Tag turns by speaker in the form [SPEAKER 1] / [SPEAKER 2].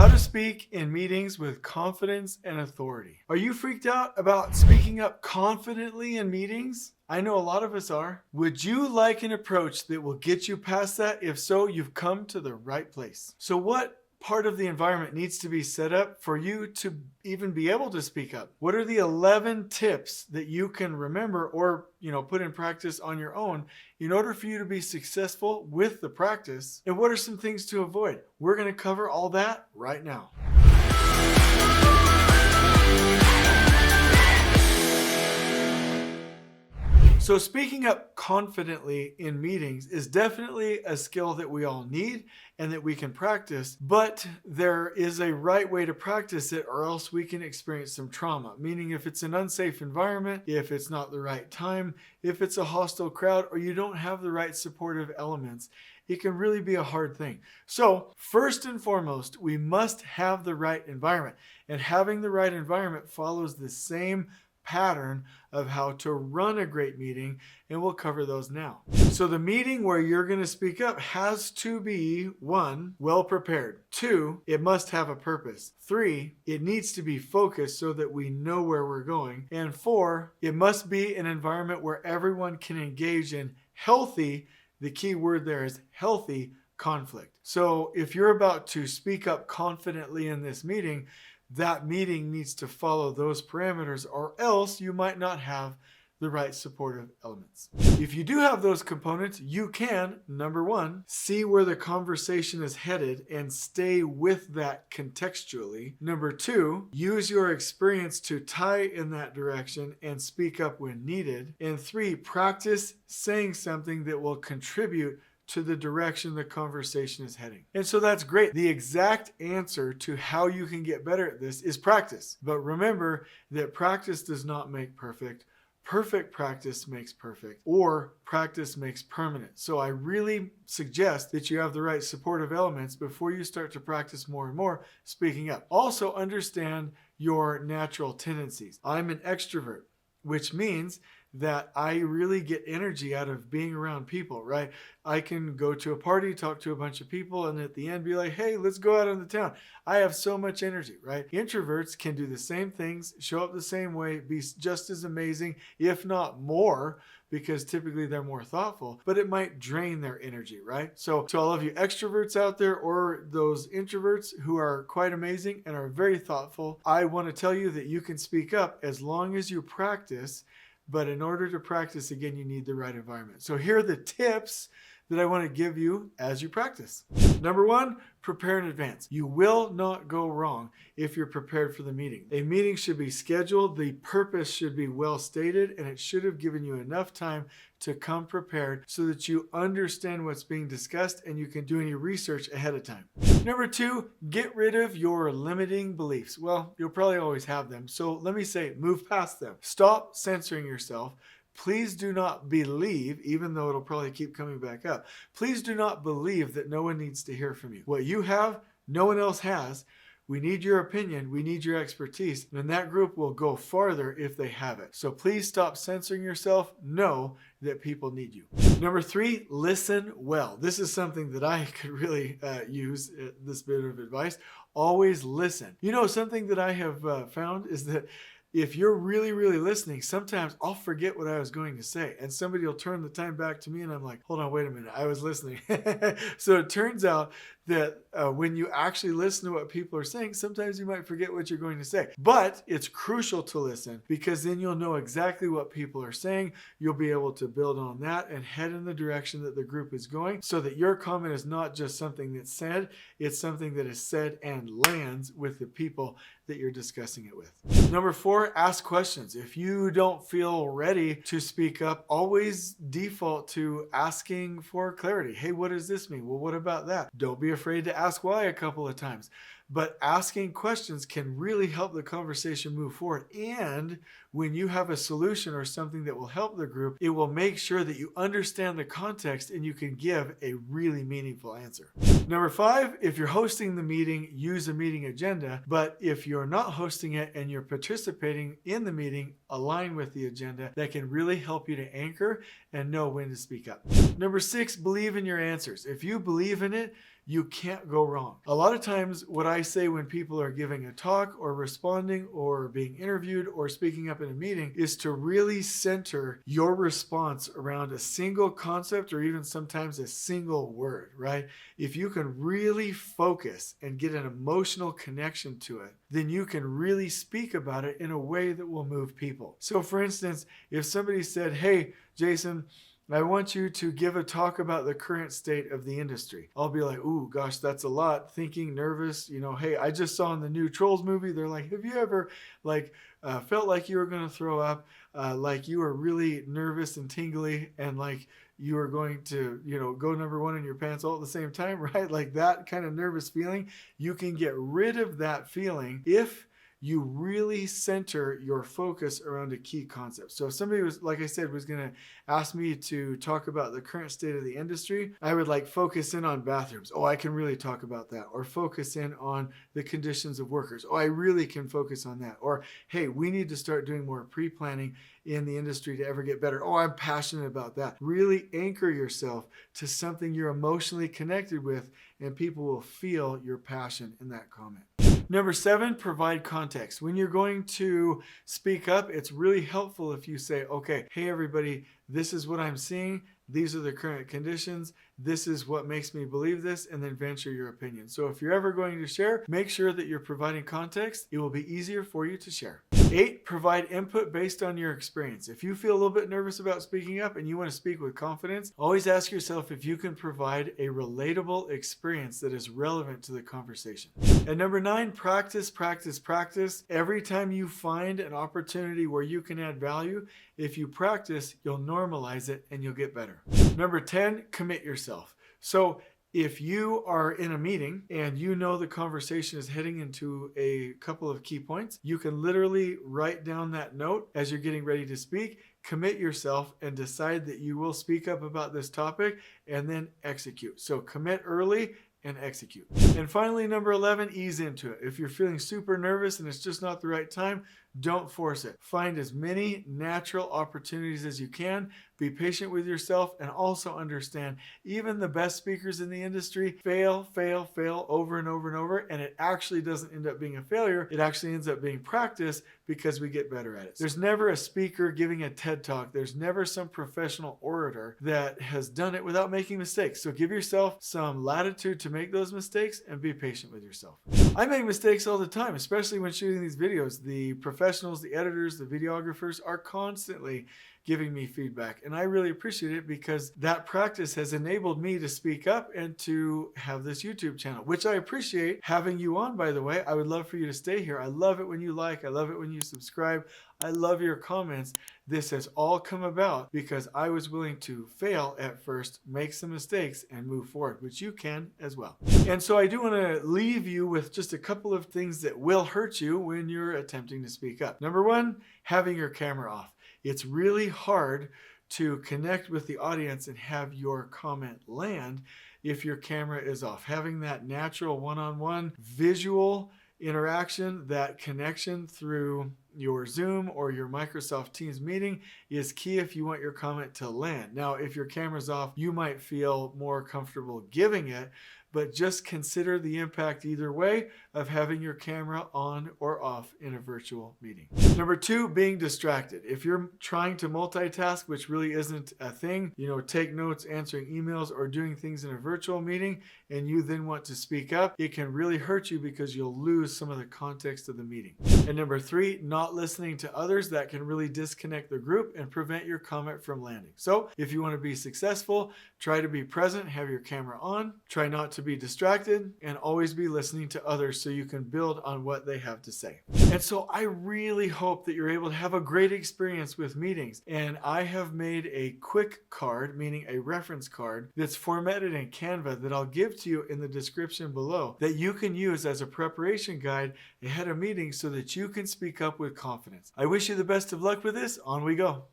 [SPEAKER 1] How to speak in meetings with confidence and authority. Are you freaked out about speaking up confidently in meetings? I know a lot of us are. Would you like an approach that will get you past that? If so, you've come to the right place. So what part of the environment needs to be set up for you to even be able to speak up? What are the 11 tips that you can remember or, put in practice on your own in order for you to be successful with the practice? And what are some things to avoid? We're going to cover all that right now. So speaking up confidently in meetings is definitely a skill that we all need and that we can practice, but there is a right way to practice it or else we can experience some trauma. Meaning if it's an unsafe environment, if it's not the right time, if it's a hostile crowd, or you don't have the right supportive elements, it can really be a hard thing. So first and foremost, we must have the right environment. And having the right environment follows the same pattern of how to run a great meeting, and we'll cover those now. So the meeting where you're going to speak up has to be 1, well prepared. 2, it must have a purpose. 3, it needs to be focused so that we know where we're going. And 4, it must be an environment where everyone can engage in healthy, the key word there is healthy, conflict. So if you're about to speak up confidently in this meeting, that meeting needs to follow those parameters, or else you might not have the right supportive elements. If you do have those components, you can, number 1, see where the conversation is headed and stay with that contextually. Number 2, use your experience to tie in that direction and speak up when needed. And 3, practice saying something that will contribute to the direction the conversation is heading. And so that's great. The exact answer to how you can get better at this is practice. But remember that practice does not make perfect. Perfect practice makes perfect, or practice makes permanent. So I really suggest that you have the right supportive elements before you start to practice more and more speaking up. Also understand your natural tendencies. I'm an extrovert, which means that I really get energy out of being around people, right? I can go to a party, talk to a bunch of people, and at the end be like, hey, let's go out on the town. I have so much energy, right? Introverts can do the same things, show up the same way, be just as amazing, if not more, because typically they're more thoughtful, but it might drain their energy, right? So to all of you extroverts out there or those introverts who are quite amazing and are very thoughtful, I want to tell you that you can speak up as long as you practice. But in order to practice, again, you need the right environment. So here are the tips that I want to give you as you practice. Number 1, prepare in advance. You will not go wrong if you're prepared for the meeting. A meeting should be scheduled, the purpose should be well stated, and it should have given you enough time to come prepared so that you understand what's being discussed and you can do any research ahead of time. Number 2, get rid of your limiting beliefs. Well, you'll probably always have them. So let me say, move past them. Stop censoring yourself. Please do not believe, even though it'll probably keep coming back up, please do not believe that no one needs to hear from you. What you have, no one else has. We need your opinion. We need your expertise. And that group will go farther if they have it. So please stop censoring yourself. Know that people need you. Number 3, listen well. This is something that I could really use, this bit of advice. Always listen. Something that I have found is that if you're really, really listening, sometimes I'll forget what I was going to say and somebody will turn the time back to me and I'm like, hold on, wait a minute, I was listening. So it turns out that when you actually listen to what people are saying, sometimes you might forget what you're going to say. But it's crucial to listen because then you'll know exactly what people are saying. You'll be able to build on that and head in the direction that the group is going so that your comment is not just something that's said, it's something that is said and lands with the people that you're discussing it with. Number 4, ask questions. If you don't feel ready to speak up, always default to asking for clarity. Hey, what does this mean? Well, what about that? Don't be afraid to ask why a couple of times. But asking questions can really help the conversation move forward. And when you have a solution or something that will help the group, it will make sure that you understand the context and you can give a really meaningful answer. Number 5, if you're hosting the meeting, use a meeting agenda. But if you're not hosting it and you're participating in the meeting, align with the agenda. That can really help you to anchor and know when to speak up. Number 6, believe in your answers. If you believe in it, you can't go wrong. A lot of times what I say when people are giving a talk or responding or being interviewed or speaking up in a meeting is to really center your response around a single concept or even sometimes a single word, right? If you can really focus and get an emotional connection to it, then you can really speak about it in a way that will move people. So for instance, if somebody said, hey, Jason, I want you to give a talk about the current state of the industry. I'll be like, ooh, gosh, that's a lot. Thinking, nervous, hey, I just saw in the new Trolls movie, they're like, have you ever felt like you were going to throw up, like you were really nervous and tingly and like you were going to, go number one in your pants all at the same time, right? Like that kind of nervous feeling. You can get rid of that feeling if you really center your focus around a key concept. So if somebody was, like I said, was going to ask me to talk about the current state of the industry, I would focus in on bathrooms. Oh, I can really talk about that. Or focus in on the conditions of workers. Oh, I really can focus on that. Or, hey, we need to start doing more pre-planning in the industry to ever get better. Oh, I'm passionate about that. Really anchor yourself to something you're emotionally connected with, and people will feel your passion in that comment. Number 7, provide context. When you're going to speak up, it's really helpful if you say, okay, hey everybody, this is what I'm seeing. These are the current conditions. This is what makes me believe this, and then venture your opinion. So if you're ever going to share, make sure that you're providing context. It will be easier for you to share. 8, provide input based on your experience. If you feel a little bit nervous about speaking up and you want to speak with confidence, always ask yourself if you can provide a relatable experience that is relevant to the conversation. And number 9, practice, practice, practice. Every time you find an opportunity where you can add value, if you practice, you'll normalize it and you'll get better. Number 10, commit yourself. So if you are in a meeting and you know the conversation is heading into a couple of key points, you can literally write down that note as you're getting ready to speak, commit yourself, and decide that you will speak up about this topic and then execute. So commit early and execute. And finally, number 11, ease into it. If you're feeling super nervous and it's just not the right time, don't force it. Find as many natural opportunities as you can. Be patient with yourself, and also understand even the best speakers in the industry fail over and over and over, and it actually doesn't end up being a failure. It actually ends up being practice because we get better at it. There's never a speaker giving a TED Talk. There's never some professional orator that has done it without making mistakes. So give yourself some latitude to make those mistakes and be patient with yourself. I make mistakes all the time, especially when shooting these videos. The professionals, the editors, the videographers are constantly giving me feedback, and I really appreciate it because that practice has enabled me to speak up and to have this YouTube channel, which I appreciate having you on, by the way. I would love for you to stay here. I love it when you like, I love it when you subscribe, I love your comments. This has all come about because I was willing to fail at first, make some mistakes, and move forward, which you can as well. And so I do want to leave you with just a couple of things that will hurt you when you're attempting to speak up. Number 1, having your camera off. It's really hard to connect with the audience and have your comment land if your camera is off. Having that natural one-on-one visual interaction, that connection through your Zoom or your Microsoft Teams meeting is key if you want your comment to land. Now, if your camera's off, you might feel more comfortable giving it, but just consider the impact either way of having your camera on or off in a virtual meeting. Number 2, being distracted. If you're trying to multitask, which really isn't a thing, take notes, answering emails, or doing things in a virtual meeting, and you then want to speak up, it can really hurt you because you'll lose some of the context of the meeting. And number 3, not listening to others. That can really disconnect the group and prevent your comment from landing. So if you want to be successful, try to be present, have your camera on, try not to be distracted, and always be listening to others so you can build on what they have to say. And so I really hope that you're able to have a great experience with meetings. And I have made a quick card, meaning a reference card, that's formatted in Canva that I'll give to you in the description below that you can use as a preparation guide ahead of meetings so that you can speak up with confidence. I wish you the best of luck with this. On we go.